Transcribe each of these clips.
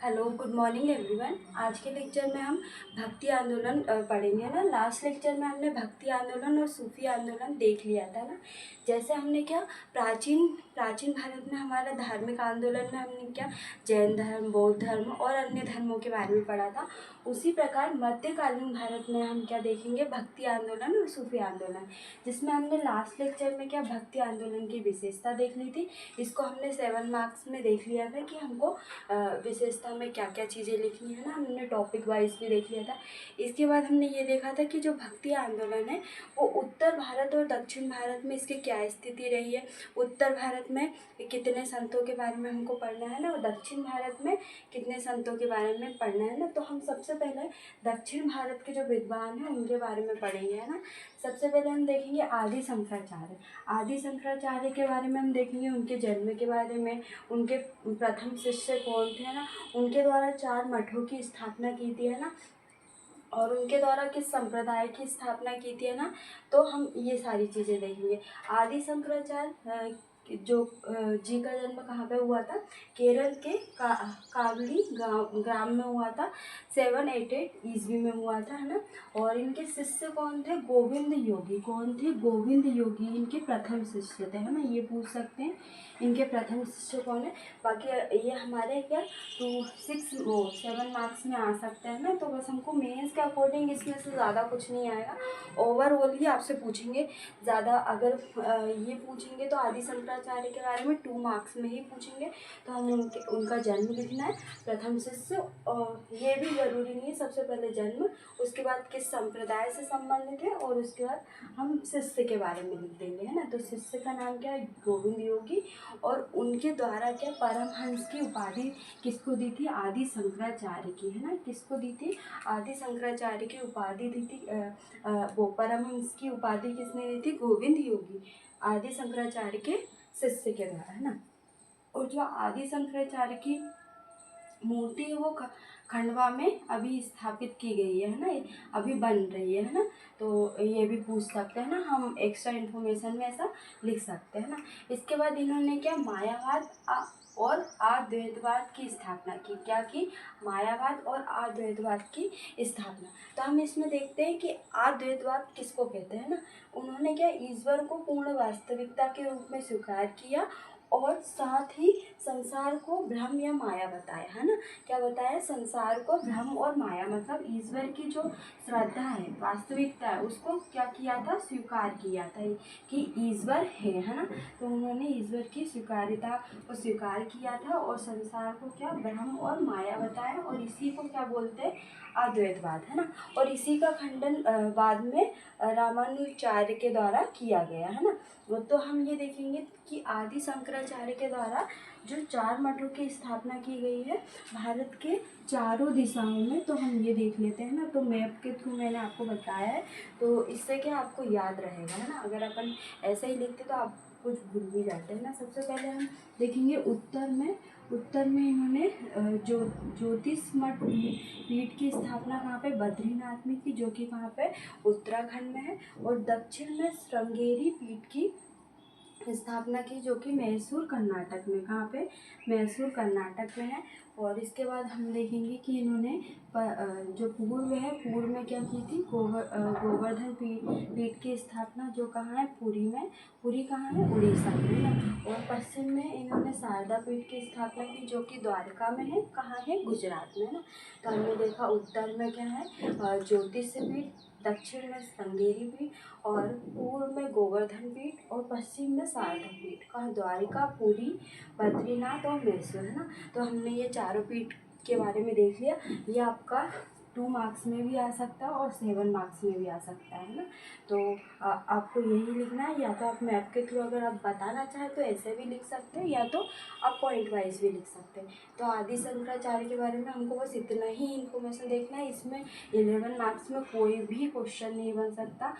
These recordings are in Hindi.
Hello, good morning everyone. आज के लेक्चर में हम भक्ति आंदोलन पढ़ेंगे ना। लास्ट लेक्चर में हमने भक्ति आंदोलन और सूफी आंदोलन देख लिया था ना। जैसे हमने क्या प्राचीन प्राचीन भारत में हमारा धार्मिक आंदोलन में हमने क्या जैन धर्म, बौद्ध धर्म और अन्य धर्मों के बारे में पढ़ा था। उसी प्रकार मध्यकालीन भारत में हम क्या देखेंगे, भक्ति आंदोलन और सूफी आंदोलन, जिसमें हमने लास्ट लेक्चर में क्या भक्ति आंदोलन की विशेषता देख ली थी। इसको हमने 7 मार्क्स में देख लिया था कि हमको विशेषता में क्या क्या चीज़ें लिखनी है ना। हमने टॉपिक वाइज भी देख लिया था। इसके बाद हमने ये देखा था कि जो भक्ति आंदोलन है वो उत्तर भारत और दक्षिण भारत में इसकी क्या स्थिति रही है। उत्तर भारत में कितने संतों के बारे में हमको पढ़ना है ना, और दक्षिण भारत में कितने संतों के बारे में पढ़ना है ना। तो हम सबसे पहले दक्षिण भारत के जो विद्वान हैं उनके बारे में पढ़ेंगे है ना। सबसे पहले हम देखेंगे आदि शंकराचार्य। आदि शंकराचार्य के बारे में हम देखेंगे, उनके जन्म के बारे में, उनके प्रथम शिष्य कौन थे है ना, उनके द्वारा 4 मठों की स्थापना की थी है ना, और उनके द्वारा किस संप्रदाय की स्थापना की थी है ना। तो हम ये सारी चीज़ें देखेंगे। आदि शंकराचार्य जी का जन्म कहाँ पे हुआ था, केरल के कावली ग्राम में हुआ था। 788 ईस्वी में हुआ था है ना। और इनके शिष्य कौन थे, गोविंद योगी। कौन थे, गोविंद योगी इनके प्रथम शिष्य थे है ना। ये पूछ सकते हैं इनके प्रथम शिष्य कौन है। बाकी ये हमारे क्या 7 मार्क्स में आ सकते हैं ना। तो बस हमको मेंस के अकॉर्डिंग इसमें से ज़्यादा कुछ नहीं आएगा, ओवरऑल ही आपसे पूछेंगे ज़्यादा। अगर ये पूछेंगे तो आदि शंकराचार्य के बारे में 2 मार्क्स में ही पूछेंगे। तो हम उनका जन्म लिखना है, प्रथम शिष्य, और ये भी ज़रूरी नहीं है, सबसे पहले जन्म, उसके बाद किस संप्रदाय से संबंधित है, और उसके बाद हम शिष्य के बारे में लिख देंगे है ना। तो शिष्य का नाम क्या है, गोविंद योगी। और उनके द्वारा क्या परमहंस की उपाधि किसको दी थी, आदि शंकराचार्य की है ना। किसको दी थी, आदि शंकराचार्य की उपाधि दी थी। वो परमहंस की उपाधि किसने दी थी, गोविंद योगी, आदि शंकराचार्य के शिष्य के द्वारा है ना। और जो आदि शंकराचार्य की मूर्ति है वो खंडवा में अभी स्थापित की गई है ना, अभी बन रही है ना। तो ये भी पूछ सकते हैं ना, हम एक्स्ट्रा इन्फॉर्मेशन में ऐसा लिख सकते हैं ना। इसके बाद इन्होंने क्या मायावाद और अद्वैतवाद की स्थापना की। क्या की, मायावाद और अद्वैतवाद की स्थापना। तो हम इसमें देखते हैं कि अद्वैतवाद किसको कहते हैं ना। उन्होंने क्या ईश्वर को पूर्ण वास्तविकता के रूप में स्वीकार किया, और साथ ही संसार को भ्रम या माया बताया है ना। क्या बताया, संसार को भ्रम और माया, मतलब ईश्वर की जो श्रद्धा है, वास्तविकता है, उसको क्या किया था, स्वीकार किया था कि ईश्वर है ना। तो उन्होंने ईश्वर की स्वीकार्यता को स्वीकार किया था, और संसार को क्या भ्रम और माया बताया, और इसी को क्या बोलते हैं, अद्वैतवाद है ना। और इसी का खंडन बाद में रामानुजाचार्य के द्वारा किया गया है ना। तो हम ये देखेंगे कि आदि शंकराचार्य के द्वारा जो 4 मठों की स्थापना की गई है भारत के चारों दिशाओं में। तो हम ये देख लेते हैं ना। तो मैप के थ्रू मैंने आपको बताया है, तो इससे क्या आपको याद रहेगा है ना। अगर अपन ऐसे ही लिखते तो आप कुछ भूल भी जाते हैं ना। सबसे पहले हम देखेंगे उत्तर में इन्होंने जो ज्योतिष मठ पीठ की स्थापना कहाँ पे, बद्रीनाथ में की, जो कि कहाँ पे, उत्तराखंड में है। और दक्षिण में श्रृंगेरी पीठ की स्थापना की, जो कि मैसूर कर्नाटक में, कहाँ पे, मैसूर कर्नाटक में है। और इसके बाद हम देखेंगे कि इन्होंने जो पूर्व है, पूर्व में क्या की थी, गोवर्धन पीठ की स्थापना, जो कहाँ है, पुरी में। पुरी कहाँ है, उड़ीसा में ना। और पश्चिम में इन्होंने शारदा पीठ की स्थापना की, जो कि द्वारका में है, कहाँ है, गुजरात में ना। तो हमने देखा उत्तर में क्या है, ज्योतिष पीठ, दक्षिण में श्रृंगेरी पीठ, और पूर्व में गोवर्धन पीठ, और पश्चिम में शारदा पीठ, कहाँ, द्वारिका, पुरी, बद्रीनाथ और मैसूर है ना। तो हमने ये चारों पीठ के बारे में देख लिया। ये आपका 2 मार्क्स में भी आ सकता है और 7 मार्क्स में भी आ सकता है ना। तो आपको यही लिखना है, या तो आप मैप के थ्रू अगर आप बताना चाहें तो ऐसे भी लिख सकते हैं, या तो आप पॉइंट वाइज भी लिख सकते हैं। तो आदि शंकराचार्य के बारे में हमको बस इतना ही इन्फॉर्मेशन देखना है। इसमें 11 मार्क्स में कोई भी क्वेश्चन नहीं बन सकता,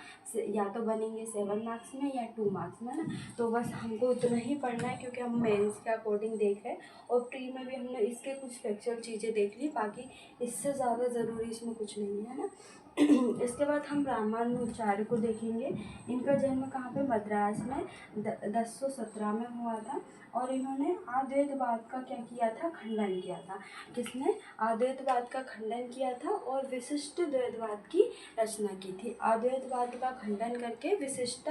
या तो बनेंगे 7 मार्क्स में या 2 मार्क्स में ना। तो बस हमको उतना ही पढ़ना है, क्योंकि हम मेंस के अकॉर्डिंग देख रहे हैं, और प्री में भी हमने इसके कुछ फैक्चुअल चीज़ें देख ली। बाकी इससे ज़्यादा ज़रूरी इसमें कुछ नहीं है ना। इसके बाद हम रामानुजाचार्य को देखेंगे। इनका जन्म कहाँ पे, मद्रास में 1017 में हुआ था। और इन्होंने अद्वैतवाद का क्या किया था, खंडन किया था। किसने, अद्वैतवाद का खंडन किया था और विशिष्ट द्वैतवाद की रचना की थी। अद्वैतवाद का खंडन करके विशिष्ट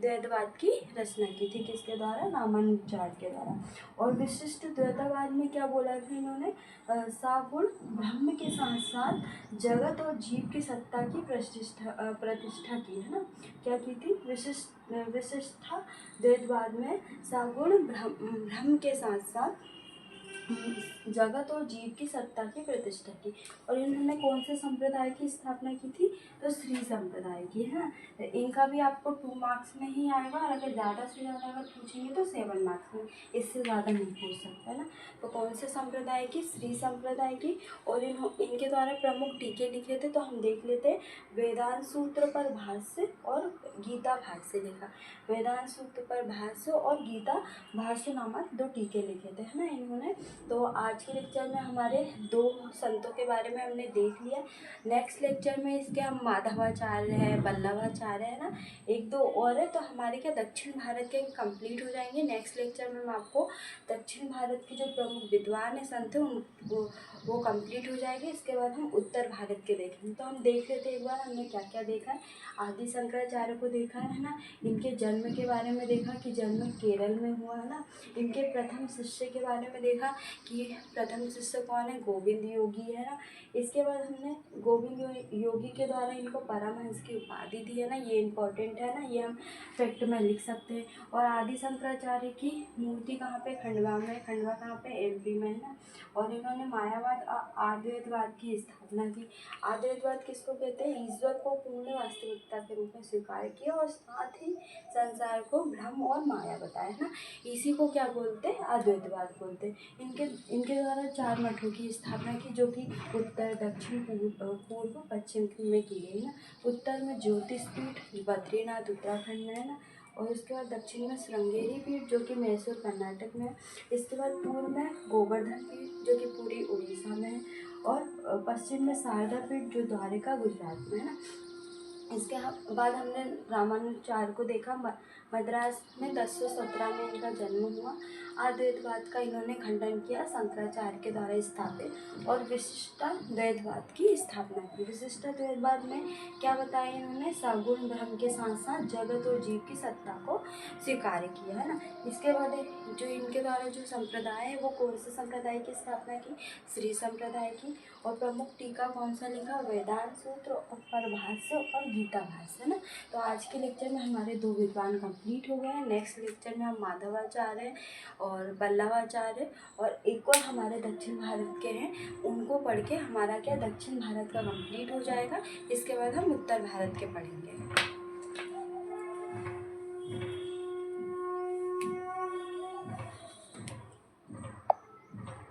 द्वैतवाद की रचना की थी। किसके द्वारा, रामानुजाचार्य के द्वारा। और विशिष्ट द्वैतवाद में क्या बोला था इन्होंने, सगुण ब्रह्म के साथ साथ जगत और जीव की सत्ता की प्रतिष्ठा की है ना। क्या की थी, विशिष्टा द्वैतवाद में सगुण ब्रह्म के साथ साथ जगत और जीव की सत्ता की प्रतिष्ठा की। और इन्होंने कौन से संप्रदाय की स्थापना की थी, तो श्री संप्रदाय की, है ना। तो इनका भी आपको 2 मार्क्स में ही आएगा, और अगर ज़्यादा से ज़्यादा अगर पूछेंगे तो 7 मार्क्स में, इससे ज़्यादा नहीं पूछ सकता, है ना। तो कौन से संप्रदाय की, श्री संप्रदाय की। और इनके द्वारा प्रमुख टीके लिखे थे, तो हम देख लेते हैं। वेदांत सूत्र पर भाष्य और गीता भाष्य लिखा। वेदांत सूत्र पर भाष्य और गीता भाष्य नामक 2 टीके लिखे थे, है ना इन्होंने। तो आज के लेक्चर में हमारे 2 संतों के बारे में हमने देख लिया। नेक्स्ट लेक्चर में इसके हम माधवाचार्य है, वल्लभाचार्य है ना, 1-2 और है, तो हमारे क्या दक्षिण भारत के कंप्लीट हो जाएंगे। नेक्स्ट लेक्चर में मैं आपको दक्षिण भारत के जो प्रमुख विद्वान है, संत हैं, वो कंप्लीट हो जाएंगे। इसके बाद हम उत्तर भारत के देखेंगे। तो हम देख लेते हैं एक बार हमने क्या क्या देखा है। आदि शंकराचार्य को देखा है ना, इनके जन्म के बारे में देखा कि जन्म केरल में हुआ, है ना। इनके प्रथम शिष्य के बारे में देखा कि प्रथम शिष्य कौन है, गोविंद योगी, है ना। इसके बाद हमने गोविंद योगी के द्वारा इनको परमहंस की उपाधि दी है ना, ये इम्पोर्टेंट है ना, ये हम फैक्ट में लिख सकते हैं। और आदि शंकराचार्य की मूर्ति कहाँ पे, खंडवा में। खंडवा कहाँ पे, एमपी में, है ना। और इन्होंने मायावाद अद्वैतवाद की स्थापना की। अद्वैतवाद किसको कहते हैं, ईश्वर को पूर्ण वास्तविकता के रूप में स्वीकार किया और साथ ही संसार को भ्रम और माया बताया, है ना। इसी को क्या बोलते हैं, अद्वैतवाद बोलते हैं। इनके द्वारा 4 मठों की स्थापना की, जो कि उत्तर, दक्षिण, पूर्व, पश्चिम में की गई, है ना। उत्तर में ज्योतिषपीठ बद्रीनाथ उत्तराखंड में, है ना। और उसके बाद दक्षिण में श्रृंगेरी पीठ, जो कि मैसूर कर्नाटक में है। इसके बाद पूर्व में गोवर्धन पीठ, जो कि पूरी उड़ीसा में है। और पश्चिम में शारदा पीठ, जो द्वारिका गुजरात में, है ना। इसके बाद हमने रामानुजाचार्य को देखा। मद्रास में 1017 में इनका जन्म हुआ। अद्वैतवाद का इन्होंने खंडन किया, शंकराचार्य के द्वारा स्थापित। और विशिष्टाद्वैतवाद की स्थापना की। विशिष्टाद्वैतवाद में क्या बताया इन्होंने, सगुण ब्रह्म के साथ साथ जगत और जीव की सत्ता को स्वीकार किया, है ना। इसके बाद जो इनके द्वारा जो संप्रदाय है, वो कौन से संप्रदाय की स्थापना की, श्री संप्रदाय की। और प्रमुख टीका कौन सा लिखा, वेदांत सूत्र और परभाष्य और गीता भाष्य, है ना। तो आज के लेक्चर में हमारे 2 विद्वान कंप्लीट हो गए हैं। नेक्स्ट लेक्चर में हम माधवाचार्य और वल्लभाचार्य और एक और हमारे दक्षिण भारत के हैं, उनको पढ़ के हमारा क्या दक्षिण भारत का कंप्लीट हो जाएगा। इसके बाद हम उत्तर भारत के पढ़ेंगे।